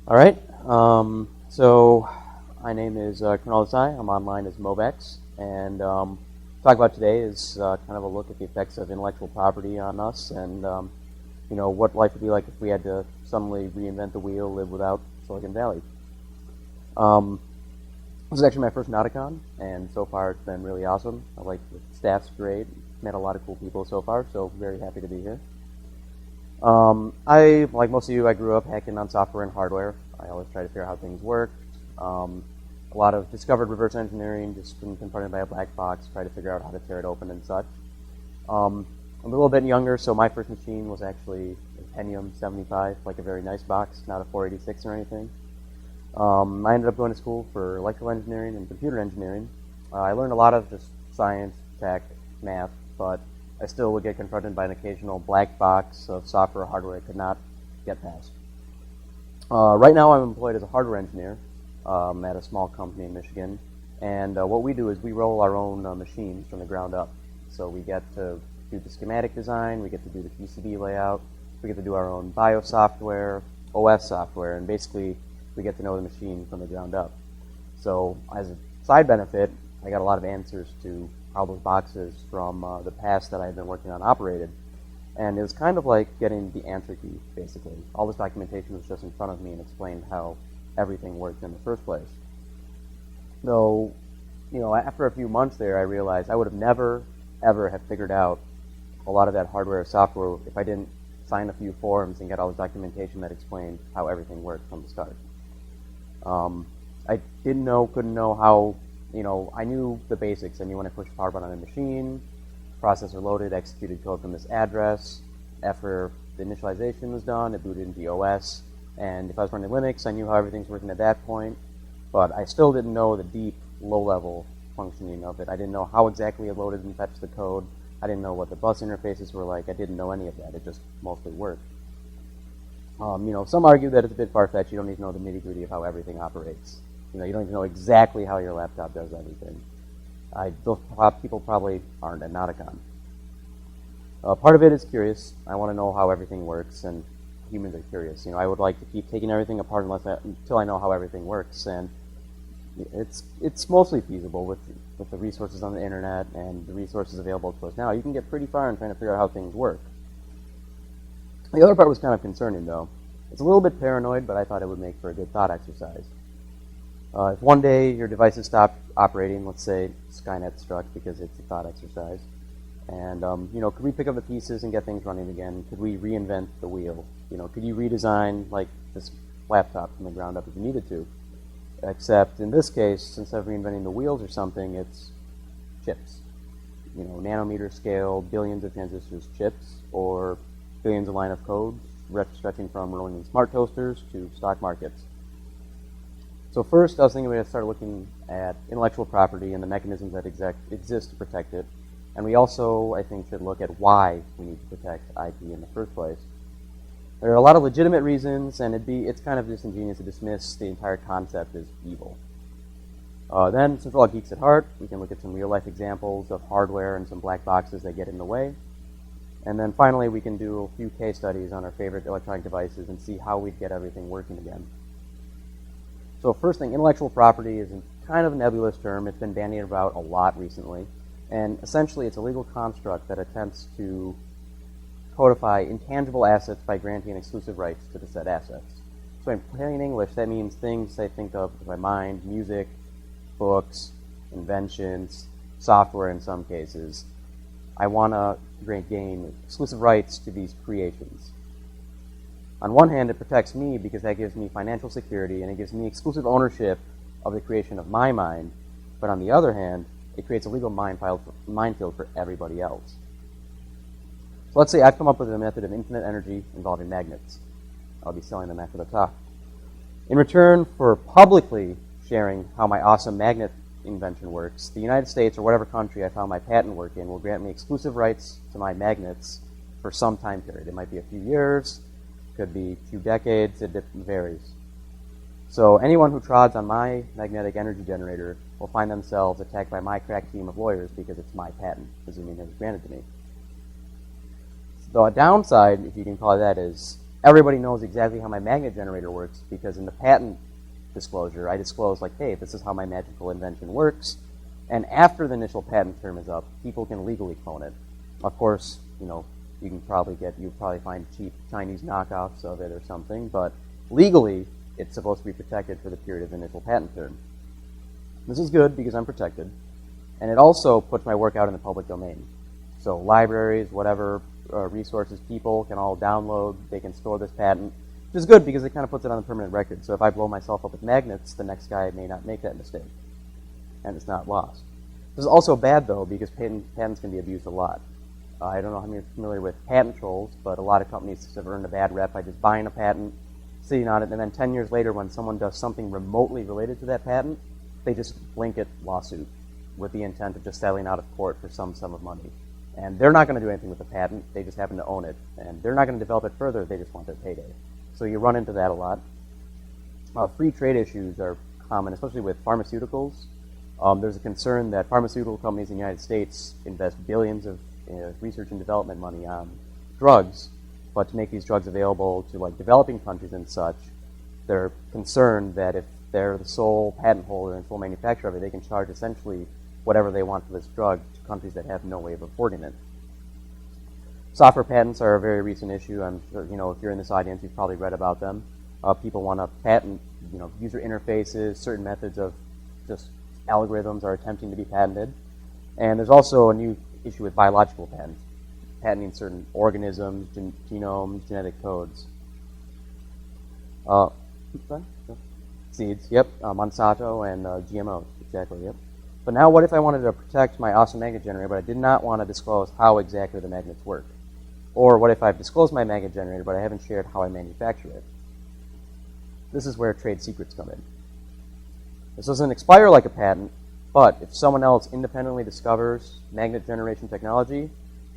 All right. So my name is Colonel Desai. I'm online as movax, and talk about today is kind of a look at the effects of intellectual property on us, and what life would be like if we had to suddenly reinvent the wheel, live without Silicon Valley. Um, this is actually my first NOTACON, and so far it's been really awesome. I like the staff's great. Met a lot of cool people so far, so very happy to be here. Like most of you, I grew up hacking on software and hardware. I always try to figure out how things work. A lot of discovered reverse engineering, just being confronted by a black box, try to figure out how to tear it open and such. I'm a little bit younger, so my first machine was actually a Pentium 75, like a very nice box, not a 486 or anything. I ended up going to school for electrical engineering and computer engineering. I learned a lot of just science, tech, math, but I still would get confronted by an occasional black box of software or hardware I could not get past. Right now I'm employed as a hardware engineer at a small company in Michigan, and what we do is we roll our own machines from the ground up. So we get to do the schematic design, we get to do the PCB layout, we get to do our own BIOS software, OS software, and basically we get to know the machine from the ground up. So as a side benefit, I got a lot of answers to how those boxes from the past that I had been working on operated. And it was kind of like getting the answer key, basically. All this documentation was just in front of me and explained how everything worked in the first place. Though, after a few months there, I realized I would have never, ever have figured out a lot of that hardware or software if I didn't sign a few forms and get all this documentation that explained how everything worked from the start. I couldn't know how, I knew the basics. I knew when I pushed power button on a machine, processor loaded, executed code from this address. After the initialization was done, it booted into OS. And if I was running Linux, I knew how everything's working at that point. But I still didn't know the deep, low-level functioning of it. I didn't know how exactly it loaded and fetched the code. I didn't know what the bus interfaces were like. I didn't know any of that. It just mostly worked. Some argue that it's a bit far-fetched. You don't need to know the nitty-gritty of how everything operates. You don't even know exactly how your laptop does everything. Those people probably aren't at NOTACON. Part of it is curious. I want to know how everything works, and humans are curious. I would like to keep taking everything apart until I know how everything works, and it's mostly feasible with the resources on the internet and the resources available to us now. You can get pretty far in trying to figure out how things work. The other part was kind of concerning, though. It's a little bit paranoid, but I thought it would make for a good thought exercise. If one day your devices stopped operating, let's say Skynet struck because it's a thought exercise, and could we pick up the pieces and get things running again? Could we reinvent the wheel? Could you redesign like this laptop from the ground up if you needed to? Except in this case, instead of reinventing the wheels or something, it's chips. Nanometer scale, billions of transistors chips, or billions of line of code, stretching from running smart toasters to stock markets. So first, I was thinking we had to start looking at intellectual property and the mechanisms that exist to protect it. And we also, I think, should look at why we need to protect IP in the first place. There are a lot of legitimate reasons, and it's kind of disingenuous to dismiss the entire concept as evil. Then, since we're all geeks at heart, we can look at some real-life examples of hardware and some black boxes that get in the way. And then finally, we can do a few case studies on our favorite electronic devices and see how we'd get everything working again. So first thing, intellectual property is kind of a nebulous term. It's been bandied about a lot recently. And essentially, it's a legal construct that attempts to codify intangible assets by granting exclusive rights to the said assets. So in plain English, that means things I think of with my mind: music, books, inventions, software in some cases. I want to gain exclusive rights to these creations. On one hand, it protects me because that gives me financial security and it gives me exclusive ownership of the creation of my mind. But on the other hand, it creates a legal minefield for everybody else. So let's say I've come up with a method of infinite energy involving magnets. I'll be selling them after the talk. In return for publicly sharing how my awesome magnet invention works, the United States or whatever country I found my patent work in will grant me exclusive rights to my magnets for some time period. It might be a few years, could be a few decades, it varies. So anyone who trods on my magnetic energy generator will find themselves attacked by my crack team of lawyers because it's my patent, presuming it was granted to me. The downside, if you can call it that, is everybody knows exactly how my magnet generator works because in the patent disclosure, I disclose like, hey, this is how my magical invention works. And after the initial patent term is up, people can legally clone it. Of course, you'll probably find cheap Chinese knockoffs of it or something, but legally, it's supposed to be protected for the period of the initial patent term. This is good because I'm protected, and it also puts my work out in the public domain. So libraries, whatever resources, people can all download, they can store this patent, which is good because it kind of puts it on the permanent record. So if I blow myself up with magnets, the next guy may not make that mistake, and it's not lost. This is also bad, though, because patents can be abused a lot. I don't know how many are familiar with patent trolls, but a lot of companies have earned a bad rep by just buying a patent, sitting on it, and then 10 years later when someone does something remotely related to that patent, they just blanket lawsuit with the intent of just settling out of court for some sum of money. And they're not going to do anything with the patent, they just happen to own it. And they're not going to develop it further, they just want their payday. So you run into that a lot. Free trade issues are common, especially with pharmaceuticals. There's a concern that pharmaceutical companies in the United States invest billions of research and development money on drugs, but to make these drugs available to like developing countries and such, they're concerned that if they're the sole patent holder and sole manufacturer of it, they can charge essentially whatever they want for this drug to countries that have no way of affording it. Software patents are a very recent issue. I'm sure, if you're in this audience, you've probably read about them. People want to patent, user interfaces, certain methods of just algorithms are attempting to be patented. And there's also a new issue with biological patents, patenting certain organisms, genomes, genetic codes. Seeds, yep, Monsanto and GMOs, exactly, yep. But now what if I wanted to protect my awesome magnet generator, but I did not want to disclose how exactly the magnets work? Or what if I've disclosed my magnet generator, but I haven't shared how I manufacture it? This is where trade secrets come in. This doesn't expire like a patent, but if someone else independently discovers magnet generation technology,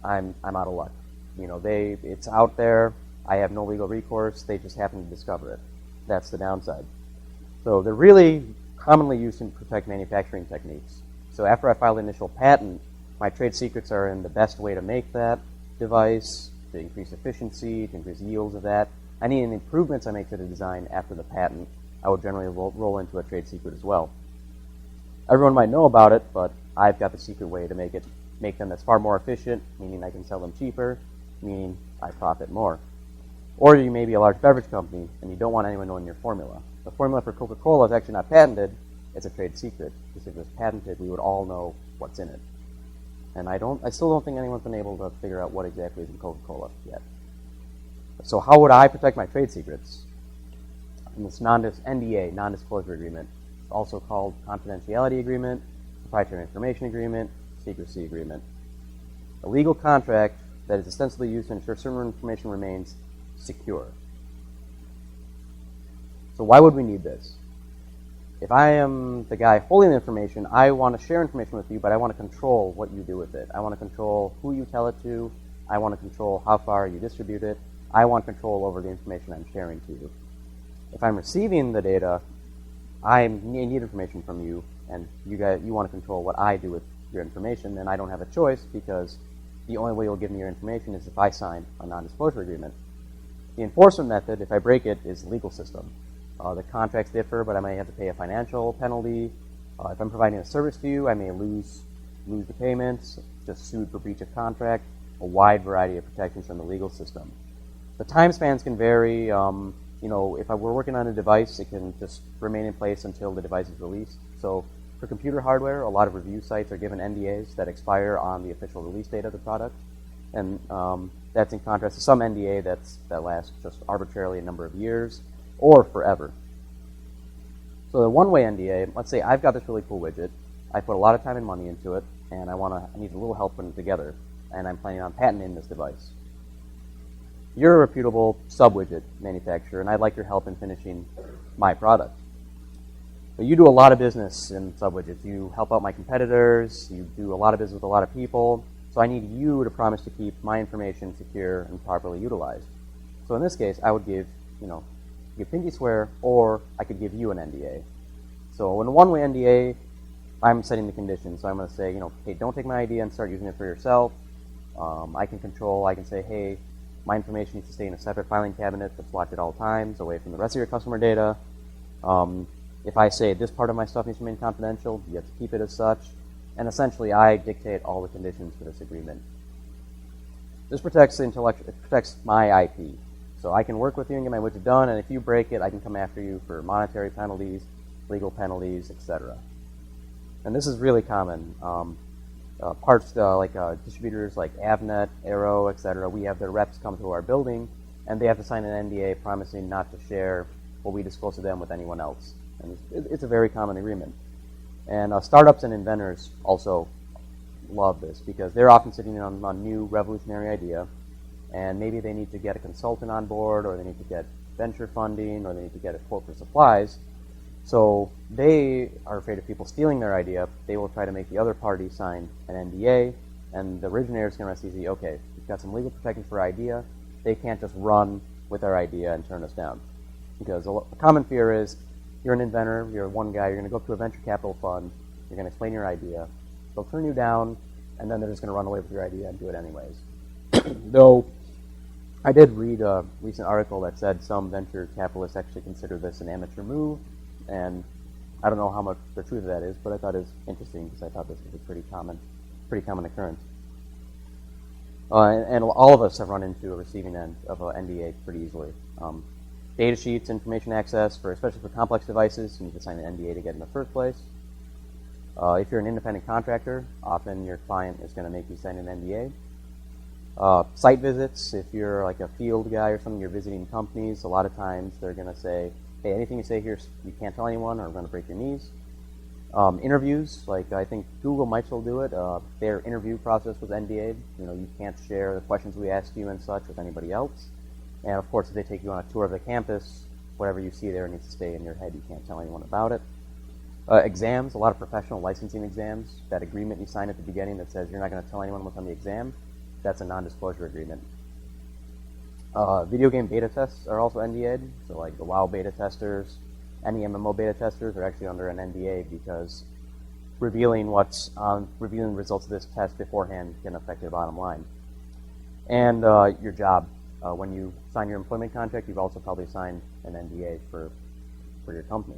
I'm out of luck. It's out there. I have no legal recourse. They just happen to discover it. That's the downside. So they're really commonly used to protect manufacturing techniques. So after I file the initial patent, my trade secrets are in the best way to make that device, to increase efficiency, to increase yields of that. Any improvements I make to the design after the patent, I would generally roll into a trade secret as well. Everyone might know about it, but I've got the secret way to make them that's far more efficient, meaning I can sell them cheaper, meaning I profit more. Or you may be a large beverage company and you don't want anyone knowing your formula. The formula for Coca-Cola is actually not patented, it's a trade secret. Because if it was patented, we would all know what's in it. And I still don't think anyone's been able to figure out what exactly is in Coca-Cola yet. So how would I protect my trade secrets? In this NDA, non-disclosure agreement, also called confidentiality agreement, proprietary information agreement, secrecy agreement. A legal contract that is ostensibly used to ensure certain information remains secure. So why would we need this? If I am the guy holding the information, I want to share information with you, but I want to control what you do with it. I want to control who you tell it to. I want to control how far you distribute it. I want control over the information I'm sharing to you. If I'm receiving the data, I need information from you, and you want to control what I do with your information, and I don't have a choice because the only way you'll give me your information is if I sign a non-disclosure agreement. The enforcement method, if I break it, is the legal system. The contracts differ, but I may have to pay a financial penalty. If I'm providing a service to you, I may lose the payments, just sued for breach of contract, a wide variety of protections from the legal system. The time spans can vary. If we're working on a device, it can just remain in place until the device is released. So for computer hardware, a lot of review sites are given NDAs that expire on the official release date of the product. And that's in contrast to some NDA that lasts just arbitrarily a number of years or forever. So the one-way NDA, let's say I've got this really cool widget. I put a lot of time and money into it, and I need a little help putting it together, and I'm planning on patenting this device. You're a reputable sub-widget manufacturer, and I'd like your help in finishing my product. But you do a lot of business in sub-widgets. You help out my competitors. You do a lot of business with a lot of people. So I need you to promise to keep my information secure and properly utilized. So in this case, I would give pinky swear, or I could give you an NDA. So in a one-way NDA, I'm setting the conditions. So I'm going to say, hey, don't take my idea and start using it for yourself. I can say, hey, My information needs to stay in a separate filing cabinet that's locked at all times, away from the rest of your customer data. If I say this part of my stuff needs to remain confidential, you have to keep it as such. And essentially, I dictate all the conditions for this agreement. This protects my IP. So I can work with you and get my widget done, and if you break it, I can come after you for monetary penalties, legal penalties, etc. And this is really common. Distributors like Avnet, Arrow, etc., we have their reps come to our building, and they have to sign an NDA promising not to share what we disclose to them with anyone else. And it's a very common agreement. And startups and inventors also love this because they're often sitting on a new revolutionary idea, and maybe they need to get a consultant on board, or they need to get venture funding, or they need to get a quote for supplies. So they are afraid of people stealing their idea. They will try to make the other party sign an NDA, and the originator is going to rest easy. Okay, we've got some legal protections for our idea. They can't just run with our idea and turn us down. Because a common fear is, you're an inventor, you're one guy, you're going to go up to a venture capital fund, you're going to explain your idea, they'll turn you down, and then they're just going to run away with your idea and do it anyways. Though, I did read a recent article that said some venture capitalists actually consider this an amateur move, and I don't know how much the truth of that is, but I thought it was interesting because I thought this was a pretty common occurrence. And all of us have run into a receiving end of an NDA pretty easily. Data sheets, information access, especially for complex devices, you need to sign an NDA to get in the first place. If you're an independent contractor, often your client is going to make you sign an NDA. Site visits, if you're like a field guy or something, you're visiting companies, a lot of times they're going to say, hey, anything you say here, you can't tell anyone, or we're going to break your knees. Interviews, like I think Google might still do it. Their interview process was NDA'd. You can't share the questions we ask you and such with anybody else. And of course, if they take you on a tour of the campus, whatever you see there needs to stay in your head. You can't tell anyone about it. Exams, a lot of professional licensing exams. That agreement you sign at the beginning that says you're not going to tell anyone what's on the exam, that's a non-disclosure agreement. Video game beta tests are also NDA'd. So like the WoW beta testers, any MMO beta testers are actually under an NDA because revealing results of this test beforehand can affect your bottom line. And your job. When you sign your employment contract, you've also probably signed an NDA for your company.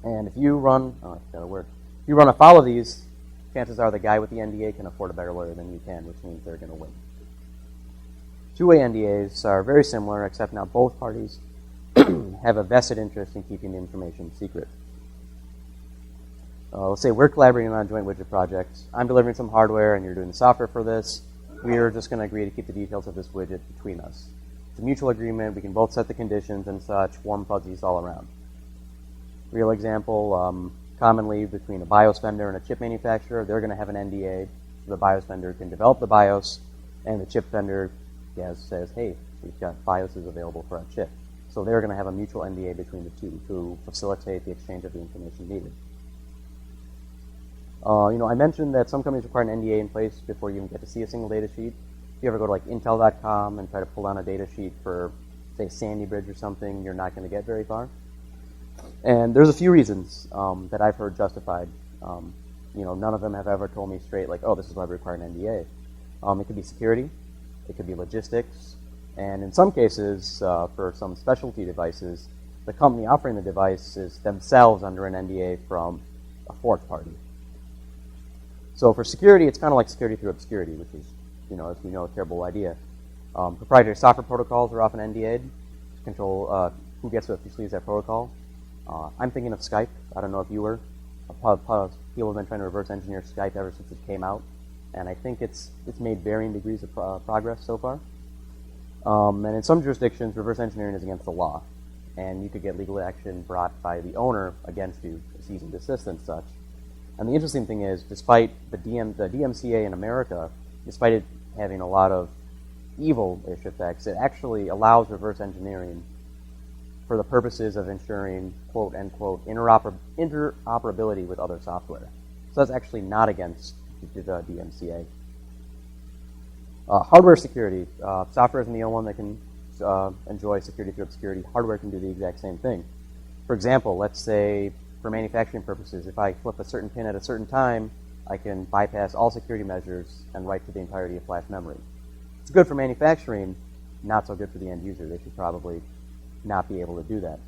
And if you run afoul of these, chances are the guy with the NDA can afford a better lawyer than you can, which means they're going to win. Two-way NDAs are very similar, except now both parties have a vested interest in keeping the information secret. Let's say we're collaborating on a joint widget project. I'm delivering some hardware, and you're doing the software for this. We're just going to agree to keep the details of this widget between us. It's a mutual agreement. We can both set the conditions and such, warm fuzzies all around. Real example, commonly between a BIOS vendor and a chip manufacturer, they're going to have an NDA. So the BIOS vendor can develop the BIOS, and the chip vendor says, hey, we've got BIOSes available for our chip. So they're going to have a mutual NDA between the two to facilitate the exchange of the information needed. I mentioned that some companies require an NDA in place before you even get to see a single data sheet. If you ever go to like Intel.com and try to pull down a data sheet for, say, Sandy Bridge or something, you're not going to get very far. And there's a few reasons that I've heard justified. None of them have ever told me straight, like, oh, this is why we require an NDA. It could be security. It could be logistics. And in some cases, for some specialty devices, the company offering the device is themselves under an NDA from a fourth party. So for security, it's kind of like security through obscurity, which is, as we know, a terrible idea. Proprietary software protocols are often NDA'd to control who gets to officially use that protocol. I'm thinking of Skype. I don't know if you were. People have been trying to reverse engineer Skype ever since it came out, and I think it's made varying degrees of progress so far. And in some jurisdictions, reverse engineering is against the law, and you could get legal action brought by the owner against you, cease and desist and such. And the interesting thing is, despite the DMCA in America, despite it having a lot of evil-ish effects, it actually allows reverse engineering for the purposes of ensuring, quote-unquote, interoperability with other software. So that's actually not against the DMCA. Hardware security. Software isn't the only one that can enjoy security through obscurity. Hardware can do the exact same thing. For example, let's say, for manufacturing purposes, if I flip a certain pin at a certain time, I can bypass all security measures and write to the entirety of flash memory. It's good for manufacturing, not so good for the end user. They should probably not be able to do that.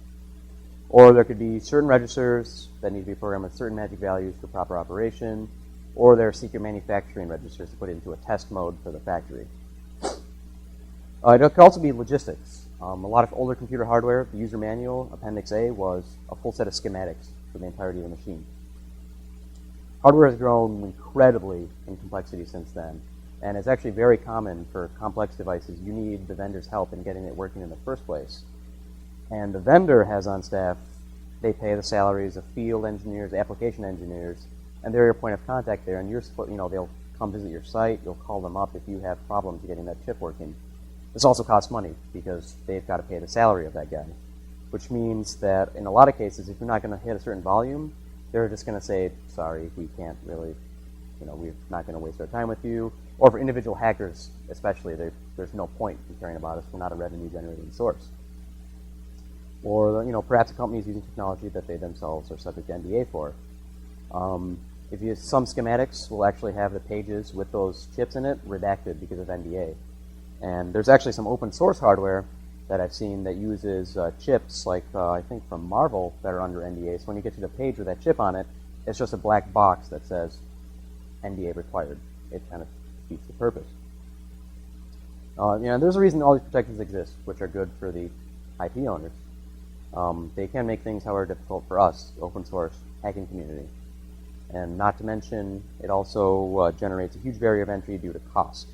Or there could be certain registers that need to be programmed with certain magic values for proper operation, or there are secret manufacturing registers to put into a test mode for the factory. It could also be logistics. A lot of older computer hardware, the user manual, Appendix A, was a full set of schematics for the entirety of the machine. Hardware has grown incredibly in complexity since then, and it's actually very common for complex devices. You need the vendor's help in getting it working in the first place. And the vendor has on staff, they pay the salaries of field engineers, application engineers, and they're your point of contact there, and they'll come visit your site, you'll call them up if you have problems getting that chip working. This also costs money because they've got to pay the salary of that guy, which means that in a lot of cases, if you're not going to hit a certain volume, they're just going to say, sorry, we can't really, we're not going to waste our time with you. Or for individual hackers especially, there's no point in caring about us. We're not a revenue-generating source. Or, perhaps a company is using technology that they themselves are subject to NDA for. Some schematics will actually have the pages with those chips in it redacted because of NDA. And there's actually some open source hardware that I've seen that uses chips like, I think from Marvel, that are under NDA. So when you get to the page with that chip on it, it's just a black box that says NDA required. It kind of defeats the purpose. There's a reason all these protections exist, which are good for the IP owners. They can make things, however, difficult for us, open source hacking community. And not to mention, it also generates a huge barrier of entry due to cost.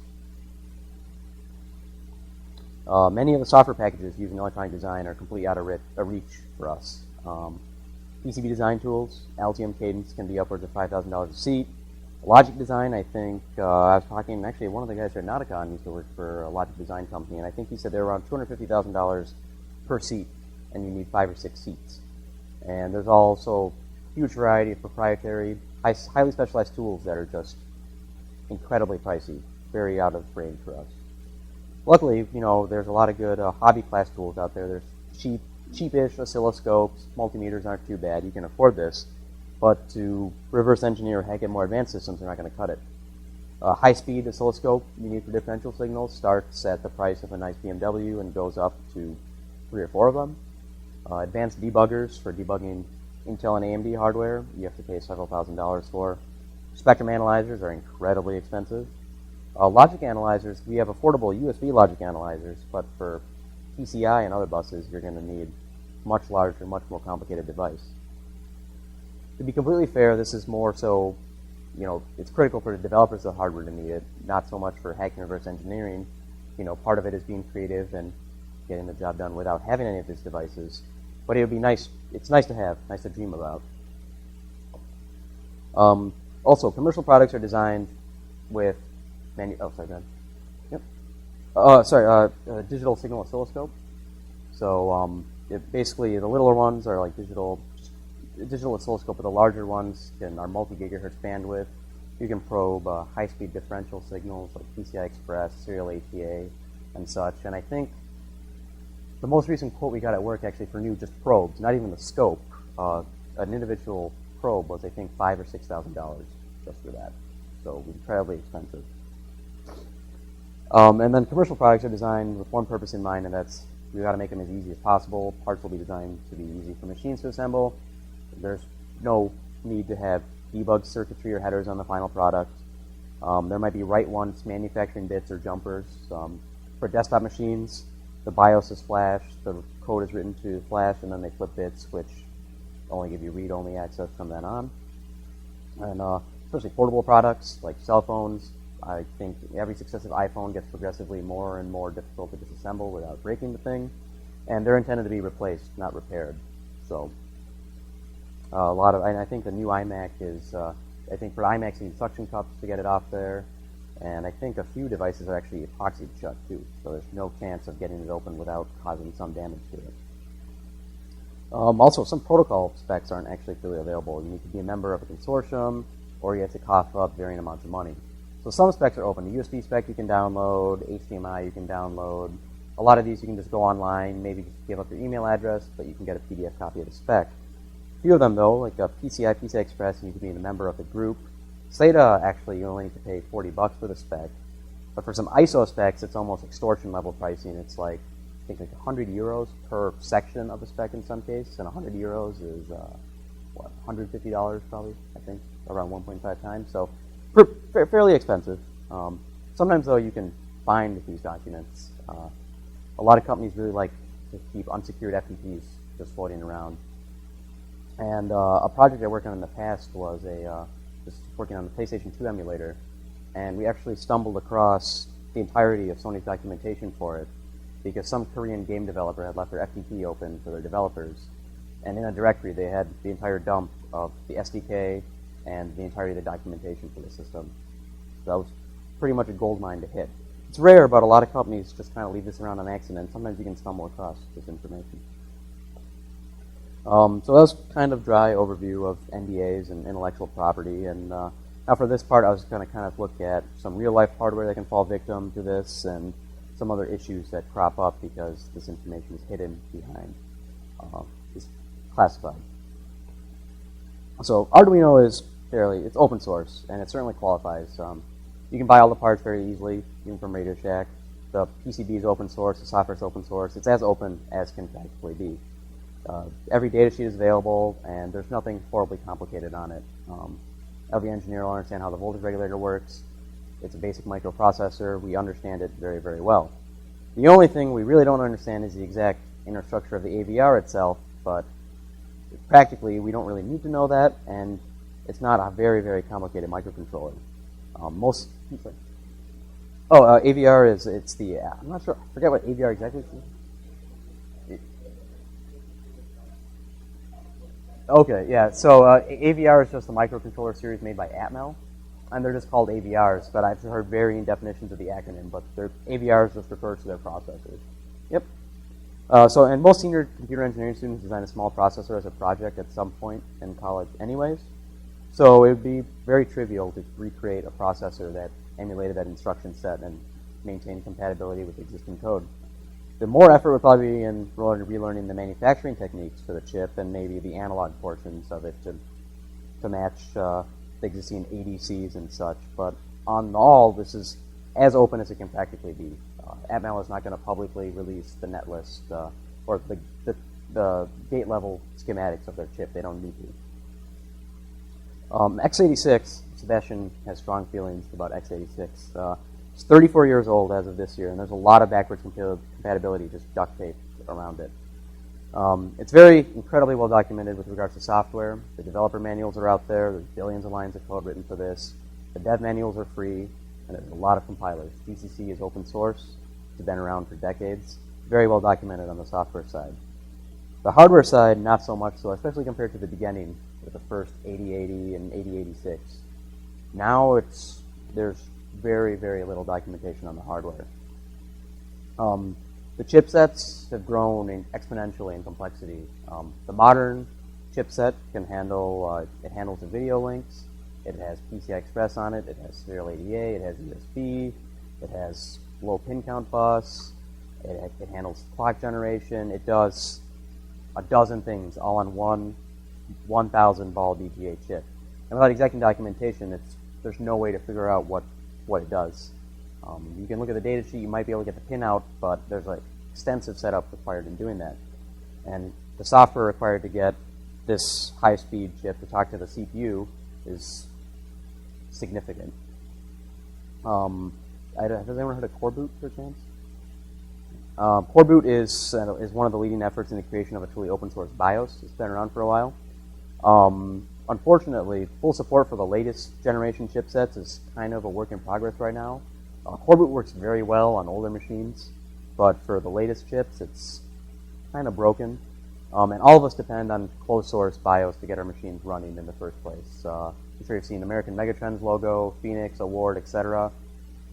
Many of the software packages used in electronic design are completely out of reach for us. PCB design tools, Altium Cadence can be upwards of $5,000 a seat. Logic design, I think, I was talking, actually one of the guys here at NOTACON used to work for a logic design company, and I think he said they're around $250,000 per seat, and you need 5 or 6 seats. And there's also a huge variety of proprietary, highly specialized tools that are just incredibly pricey, very out of range for us. Luckily, there's a lot of good hobby class tools out there. There's cheapish oscilloscopes, multimeters aren't too bad. You can afford this, but to reverse engineer or hack at more advanced systems, they're not going to cut it. A high-speed oscilloscope you need for differential signals starts at the price of a nice BMW and goes up to 3 or 4 of them. Advanced debuggers for debugging Intel and AMD hardware, you have to pay several $1,000s for. Spectrum analyzers are incredibly expensive. Logic analyzers, we have affordable USB logic analyzers, but for PCI and other buses, you're going to need much larger, much more complicated device. To be completely fair, this is more so, it's critical for the developers of the hardware to need it, not so much for hacking reverse engineering. Part of it is being creative and getting the job done without having any of these devices. But it would be nice, it's nice to have, nice to dream about. Also, commercial products are designed with digital signal oscilloscope. So basically the littler ones are like digital oscilloscope, but the larger ones are multi-gigahertz bandwidth. You can probe high-speed differential signals like PCI Express, serial ATA, and such. And I think the most recent quote we got at work actually for new just probes, not even the scope, an individual probe was I think $5,000 or $6,000 just for that. So incredibly expensive. And then commercial products are designed with one purpose in mind, and that's we got to make them as easy as possible. Parts will be designed to be easy for machines to assemble. There's no need to have debug circuitry or headers on the final product. There might be write-once manufacturing bits or jumpers. For desktop machines, the BIOS is flash, the code is written to flash, and then they flip bits, which only give you read-only access from then on. And especially portable products like cell phones, I think every successive iPhone gets progressively more and more difficult to disassemble without breaking the thing, and they're intended to be replaced, not repaired. So and I think the new iMac is, I think for iMacs you need suction cups to get it off there, and I think a few devices are actually epoxied shut too, so there's no chance of getting it open without causing some damage to it. Also, some protocol specs aren't actually freely available. You need to be a member of a consortium, or you have to cough up varying amounts of money. So some specs are open. The USB spec you can download, HDMI you can download. A lot of these you can just go online, maybe just give up your email address, but you can get a PDF copy of the spec. A few of them though, like PCI Express, you need to be a member of the group. SATA, actually, you only need to pay $40 for the spec. But for some ISO specs, it's almost extortion level pricing. It's like, I think like 100 euros per section of a spec in some case, and 100 euros is, what, $150 probably, I think, around 1.5 times. So fairly expensive. Sometimes, though, you can find these documents. A lot of companies really like to keep unsecured FTPs just floating around. And a project I worked on in the past was just working on the PlayStation 2 emulator, and we actually stumbled across the entirety of Sony's documentation for it because some Korean game developer had left their FTP open for their developers, and in a directory they had the entire dump of the SDK and the entirety of the documentation for the system. So that was pretty much a gold mine to hit. It's rare, but a lot of companies just kind of leave this around on accident. Sometimes you can stumble across this information. So that was kind of dry overview of NDAs and intellectual property. And now for this part, I was going to kind of look at some real-life hardware that can fall victim to this and some other issues that crop up because this information is hidden behind is classified. So Arduino is it's open source, and it certainly qualifies. You can buy all the parts very easily, even from Radio Shack. The PCB is open source, the software is open source. It's as open as can practically be. Every data sheet is available, and there's nothing horribly complicated on it. Every engineer will understand how the voltage regulator works. It's a basic microprocessor. We understand it very, very well. The only thing we really don't understand is the exact inner structure of the AVR itself, but practically we don't really need to know that, and it's not a very, very complicated microcontroller. AVR it's the, I'm not sure, I forget what AVR exactly is. Okay, yeah, so AVR is just a microcontroller series made by Atmel, and they're just called AVRs, but I've heard varying definitions of the acronym, but AVRs just refer to their processors. Yep. And most senior computer engineering students design a small processor as a project at some point in college anyways. So it would be very trivial to recreate a processor that emulated that instruction set and maintain compatibility with existing code. The more effort would probably be in relearning the manufacturing techniques for the chip and maybe the analog portions of it to match the existing ADCs and such. But on all, this is as open as it can practically be. Atmel is not going to publicly release the net list or the gate level schematics of their chip. They don't need to. x86, Sebastian has strong feelings about x86. It's 34 years old as of this year, and there's a lot of backwards compatibility just duct taped around it. It's very incredibly well documented with regards to software. The developer manuals are out there. There's billions of lines of code written for this. The dev manuals are free, and there's a lot of compilers. GCC is open source. It's been around for decades. Very well documented on the software side. The hardware side, not so much so, especially compared to the beginning with the first 8080 and 8086. Now there's very, very little documentation on the hardware. The chipsets have grown exponentially in complexity. The modern chipset can handle, it handles the video links, it has PCI Express on it, it has serial ADA, it has USB, it has low pin count bus, it handles clock generation, it does a dozen things all on one 1,000 ball VGA chip. And without exacting documentation, there's no way to figure out what it does. You can look at the data sheet, you might be able to get the pinout, but there's an extensive setup required in doing that. And the software required to get this high-speed chip to talk to the CPU is significant. Has anyone heard of Core Boot, per chance? Core Boot is one of the leading efforts in the creation of a truly open-source BIOS. It's been around for a while. Unfortunately, full support for the latest generation chipsets is kind of a work in progress right now. Core Boot works very well on older machines, but for the latest chips, it's kind of broken. And all of us depend on closed source BIOS to get our machines running in the first place. I'm sure you've seen American Megatrends logo, Phoenix, Award, etc.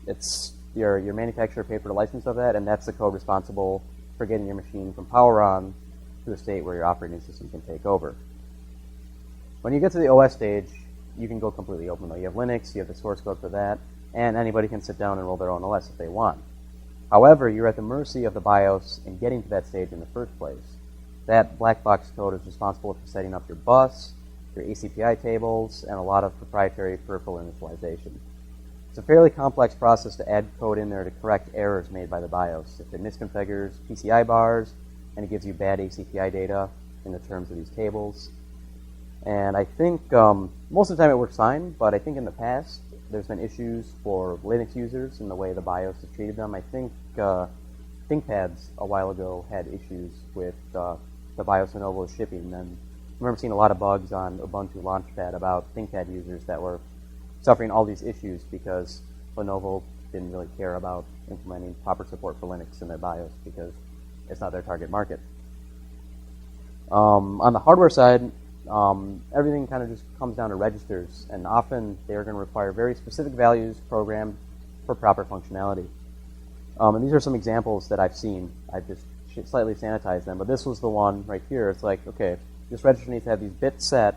It's your manufacturer paid for the license of that, and that's the code responsible for getting your machine from power on to a state where your operating system can take over. When you get to the OS stage, you can go completely open though. You have Linux, you have the source code for that, and anybody can sit down and roll their own OS if they want. However, you're at the mercy of the BIOS in getting to that stage in the first place. That black box code is responsible for setting up your bus, your ACPI tables, and a lot of proprietary peripheral initialization. It's a fairly complex process to add code in there to correct errors made by the BIOS. If it misconfigures PCI bars and it gives you bad ACPI data in the terms of these tables. And I think most of the time it works fine, but I think in the past there's been issues for Linux users in the way the BIOS has treated them. I think ThinkPads a while ago had issues with the BIOS Lenovo shipping, and I remember seeing a lot of bugs on Ubuntu Launchpad about ThinkPad users that were suffering all these issues because Lenovo didn't really care about implementing proper support for Linux in their BIOS because it's not their target market. On the hardware side, everything kind of just comes down to registers, and often they're going to require very specific values programmed for proper functionality. And these are some examples that I've seen. I've just slightly sanitized them, but this was the one right here. It's like, okay, this register needs to have these bits set,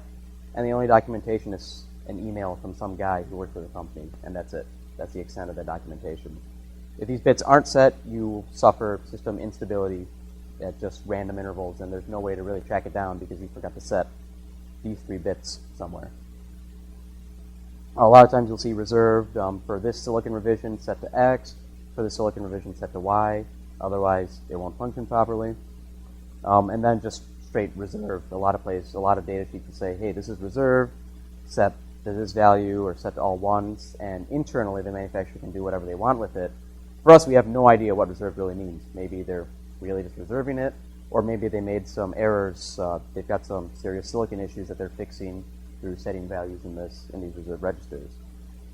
and the only documentation is an email from some guy who worked for the company, and that's it. That's the extent of the documentation. If these bits aren't set, you suffer system instability at just random intervals, and there's no way to really track it down because you forgot to set these 3 bits somewhere. A lot of times you'll see reserved for this silicon revision set to X, for the silicon revision set to Y, otherwise it won't function properly. And then just straight reserved. A lot of data sheets will say, hey, this is reserved, set to this value or set to all ones, and internally the manufacturer can do whatever they want with it. For us, we have no idea what reserved really means. Maybe they're really just reserving it, or maybe they made some errors. They've got some serious silicon issues that they're fixing through setting values in these reserved registers.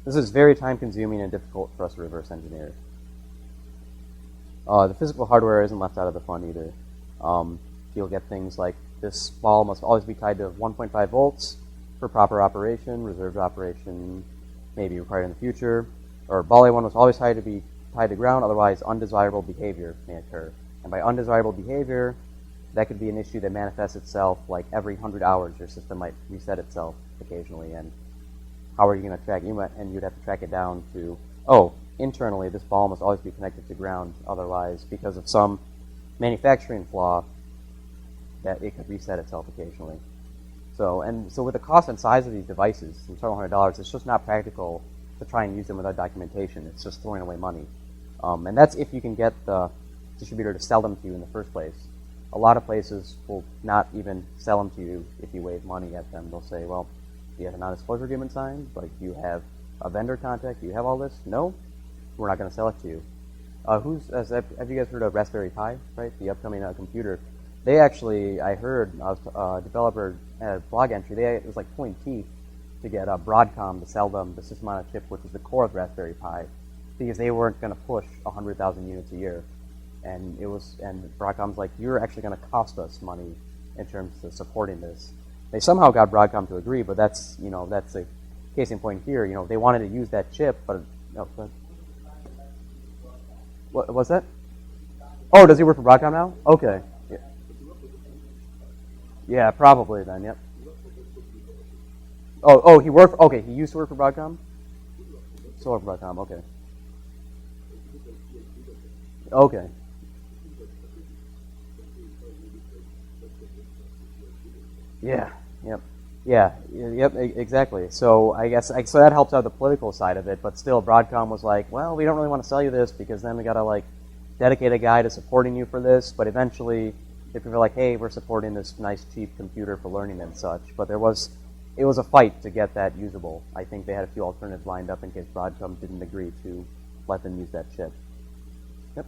This is very time-consuming and difficult for us to reverse engineer. The physical hardware isn't left out of the fun either. You'll get things like this ball must always be tied to 1.5 volts for proper operation. Reserved operation may be required in the future. Or ball A1 must always be tied to ground, otherwise undesirable behavior may occur. And by undesirable behavior, that could be an issue that manifests itself like every 100 hours. Your system might reset itself occasionally, and how are you going to track it? And you'd have to track it down to, internally this ball must always be connected to ground, otherwise because of some manufacturing flaw that it could reset itself occasionally. So with the cost and size of these devices, from several $100s, it's just not practical to try and use them without documentation. It's just throwing away money. And that's if you can get the distributor to sell them to you in the first place. A lot of places will not even sell them to you if you waive money at them. They'll say, well, do you have a non-disclosure agreement signed? Like, do you have a vendor contact? Do you have all this? No? We're not going to sell it to you. Have you guys heard of Raspberry Pi, right? The upcoming computer. They actually, I heard, a developer had a blog entry. It was like pulling teeth to get Broadcom to sell them the system on a chip, which is the core of Raspberry Pi, because they weren't going to push 100,000 units a year. And Broadcom's like, you're actually going to cost us money in terms of supporting this. They somehow got Broadcom to agree, but that's a case in point here. They wanted to use that chip, but what was that? Oh, does he work for Broadcom now? Okay. Yeah, probably then. Yep. Oh, he worked. Okay, he used to work for Broadcom. Still work for Broadcom. Okay. Okay. Yeah. Yep. Yeah. Yep. Exactly. So I guess so that helps out the political side of it, but still, Broadcom was like, well, we don't really want to sell you this because then we gotta dedicate a guy to supporting you for this. But eventually, if we were like, hey, we're supporting this nice cheap computer for learning and such, but it was a fight to get that usable. I think they had a few alternatives lined up in case Broadcom didn't agree to let them use that chip. Yep.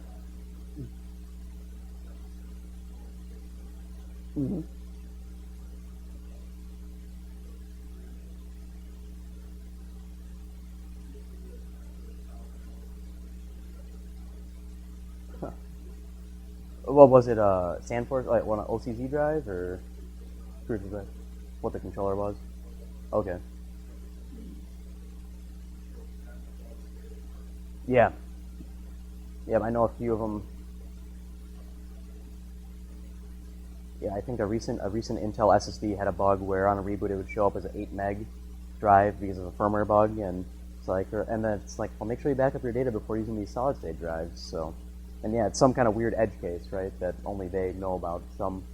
Mm-hmm. What was it? Stand for like one OCZ drive or Cruiser drive? What the controller was? Okay. Yeah. Yeah, I know a few of them. Yeah, I think a recent Intel SSD had a bug where on a reboot it would show up as an 8 meg drive because of a firmware bug, and it's like, and then it's like, well, make sure you back up your data before using these solid state drives. So, and yeah, it's some kind of weird edge case, right? That only they know about. Some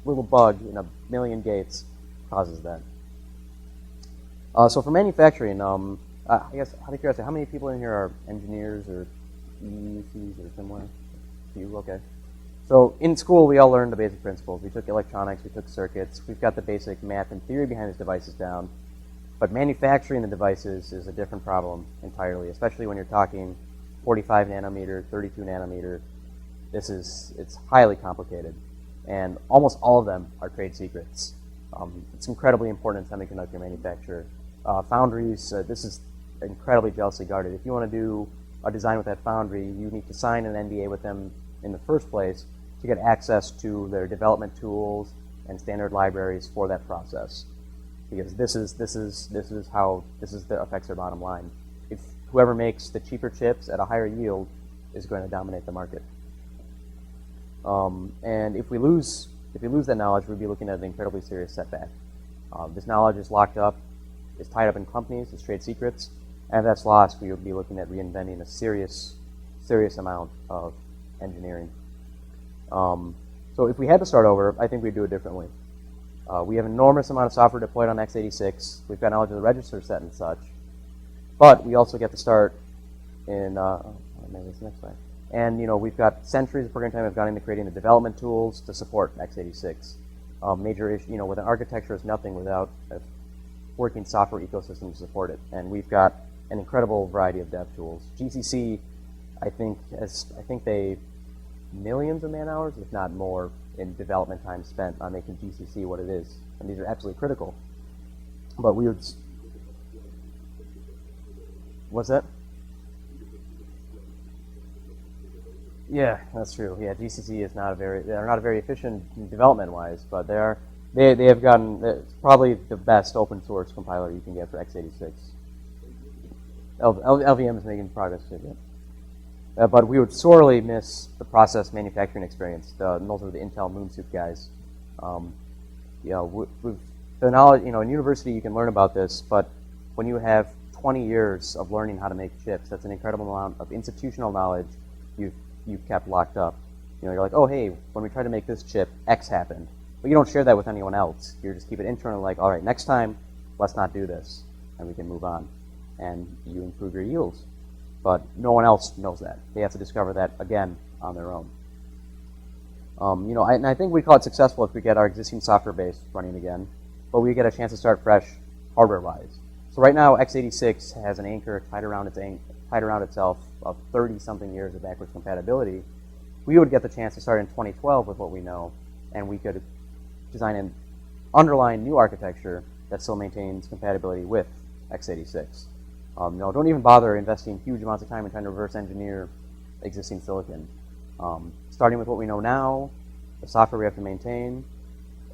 little bug in a million gates causes that. So for manufacturing, I guess, out of curiosity, how many people in here are engineers or EUCs or similar? You, okay. So in school, we all learned the basic principles. We took electronics, we took circuits. We've got the basic math and theory behind these devices down. But manufacturing the devices is a different problem entirely, especially when you're talking 45 nanometer, 32 nanometer. It's highly complicated. And almost all of them are trade secrets. It's incredibly important in semiconductor manufacture. Foundries, this is incredibly jealously guarded. If you want to do a design with that foundry, you need to sign an NDA with them in the first place to get access to their development tools and standard libraries for that process. Because this affects their bottom line. If whoever makes the cheaper chips at a higher yield is going to dominate the market. And if we lose that knowledge, we'd be looking at an incredibly serious setback. This knowledge is locked up, is tied up in companies, it's trade secrets, and if that's lost, we would be looking at reinventing a serious amount of engineering. So if we had to start over, I think we'd do it differently. We have an enormous amount of software deployed on x86. We've got knowledge of the register set and such, but we also get to start in maybe it's the next slide. And we've got centuries of program time have gone into creating the development tools to support x86. Major issue, with an architecture is nothing without a working software ecosystem to support it. And we've got an incredible variety of dev tools. GCC, I think they millions of man hours, if not more, in development time spent on making GCC what it is. And these are absolutely critical. But we would... What's that? Yeah, that's true. Yeah, GCC is they're not very efficient development-wise, but they have gotten, it's probably the best open source compiler you can get for x86. LVM is making progress too. But we would sorely miss the process manufacturing experience. Those are the Intel Moonsoup guys. The knowledge, in university you can learn about this, but when you have 20 years of learning how to make chips, that's an incredible amount of institutional knowledge you've kept locked up. You're like, oh hey, when we tried to make this chip, X happened. But you don't share that with anyone else. You just keep it internal, like, all right, next time, let's not do this, and we can move on. And you improve your yields. But no one else knows that. They have to discover that, again, on their own. I think we call it successful if we get our existing software base running again, but we get a chance to start fresh hardware-wise. So right now, x86 has an anchor tied around itself of 30-something years of backwards compatibility. We would get the chance to start in 2012 with what we know, and we could design an underlying new architecture that still maintains compatibility with x86. Don't even bother investing huge amounts of time in trying to reverse engineer existing silicon. Starting with what we know now, the software we have to maintain,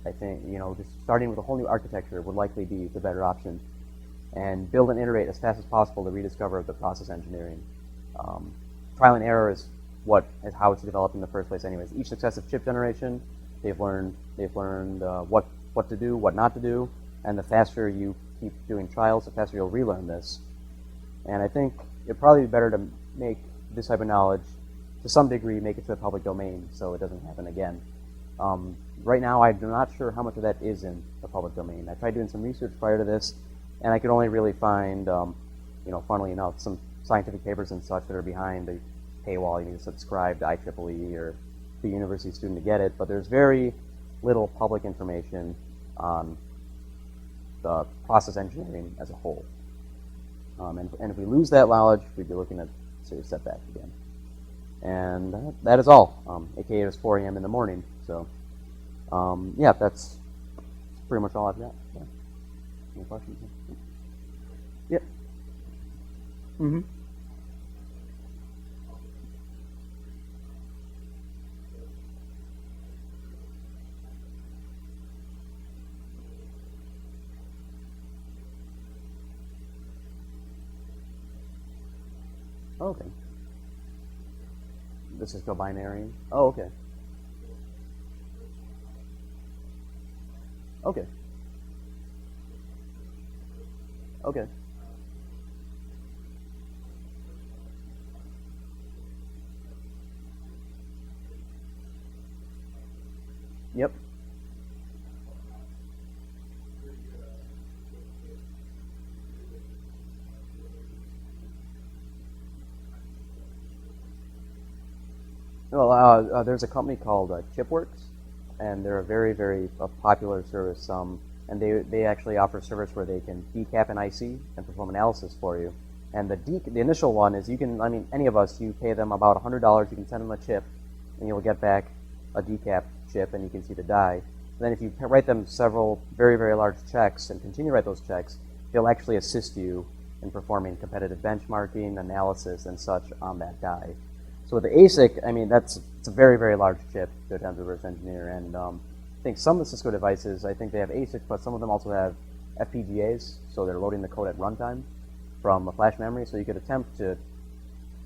I think, just starting with a whole new architecture would likely be the better option. And build and iterate as fast as possible to rediscover the process engineering. Trial and error is how it's developed in the first place anyways. Each successive chip generation, they've learned what to do, what not to do, and the faster you keep doing trials, the faster you'll relearn this. And I think it'd probably be better to make this type of knowledge, to some degree, make it to the public domain so it doesn't happen again. Right now, I'm not sure how much of that is in the public domain. I tried doing some research prior to this, and I could only really find, funnily enough, some scientific papers and such that are behind the paywall. You need to subscribe to IEEE or be a university student to get it, but there's very little public information on the process engineering as a whole. And if we lose that knowledge, we'd be looking at a serious setback again. And that is all, aka it's 4 a.m. in the morning. So, yeah, that's pretty much all I've got. Yeah. Any questions? Yeah. Mm-hmm. Oh, okay. This is still binary. Oh, okay. Okay. Okay. Yep. There's a company called Chipworks, and they're a very, very popular service. And they actually offer a service where they can decap an IC and perform analysis for you. And the initial one is any of us, you pay them about $100, you can send them a chip, and you'll get back a decap chip, and you can see the die. And then if you write them several very, very large checks and continue to write those checks, they'll actually assist you in performing competitive benchmarking, analysis, and such on that die. So with the ASIC, it's a very, very large chip to attempt to reverse engineer. And I think some of the Cisco devices, I think they have ASIC, but some of them also have FPGAs, so they're loading the code at runtime from a flash memory. So you could attempt to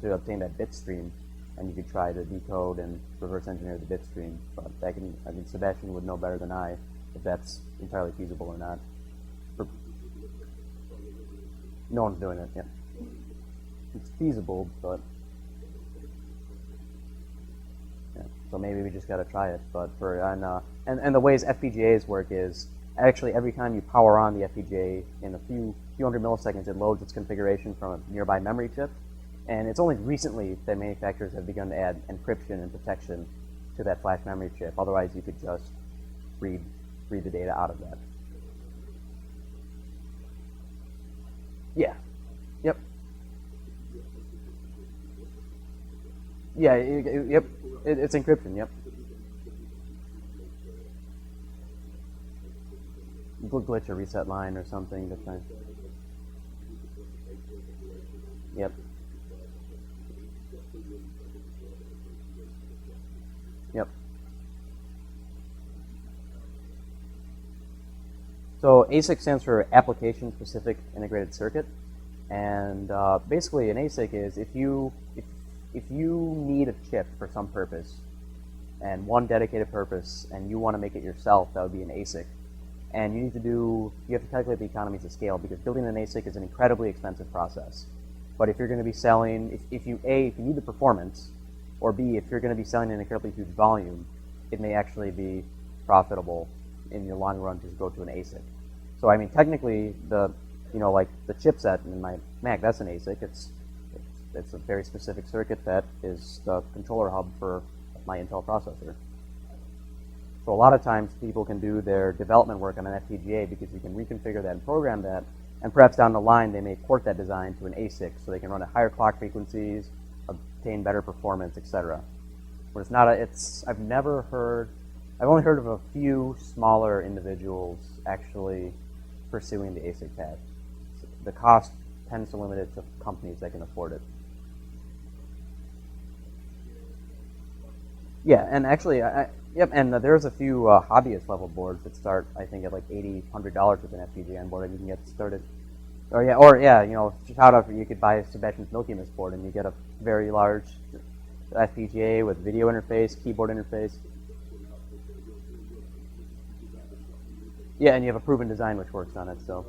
obtain that bit stream, and you could try to decode and reverse engineer the bit stream. But Sebastian would know better than I if that's entirely feasible or not. No one's doing it yet. It's feasible, but yeah. So maybe we just got to try it. But and the ways FPGAs work is actually every time you power on the FPGA in a few hundred milliseconds, it loads its configuration from a nearby memory chip. And it's only recently that manufacturers have begun to add encryption and protection to that flash memory chip. Otherwise, you could just read the data out of that. Yeah. Yep. Yeah. Yep. It's encryption. Yep. Glitch a reset line or something. Yep. Yep. So ASIC stands for Application Specific Integrated Circuit, and basically an ASIC is if you need a chip for some purpose, and one dedicated purpose, and you want to make it yourself, that would be an ASIC. And you have to calculate the economies of scale, because building an ASIC is an incredibly expensive process. But if you're going to be selling, if you need the performance, or B, if you're going to be selling in an incredibly huge volume, it may actually be profitable in the long run to go to an ASIC. So technically, the chipset in my Mac, that's an ASIC. It's a very specific circuit that is the controller hub for my Intel processor. So a lot of times people can do their development work on an FPGA because you can reconfigure that and program that, and perhaps down the line they may port that design to an ASIC so they can run at higher clock frequencies, obtain better performance, etc. But it's not I've only heard of a few smaller individuals actually pursuing the ASIC path. The cost tends to limit it to companies that can afford it. Yeah, and actually, and there's a few hobbyist level boards that start, I think, at like $80, $100 with an FPGA on board, and you can get started. Shout out, you could buy Sebastian's Milky-Mist board, and you get a very large FPGA with video interface, keyboard interface. Yeah, and you have a proven design which works on it, so.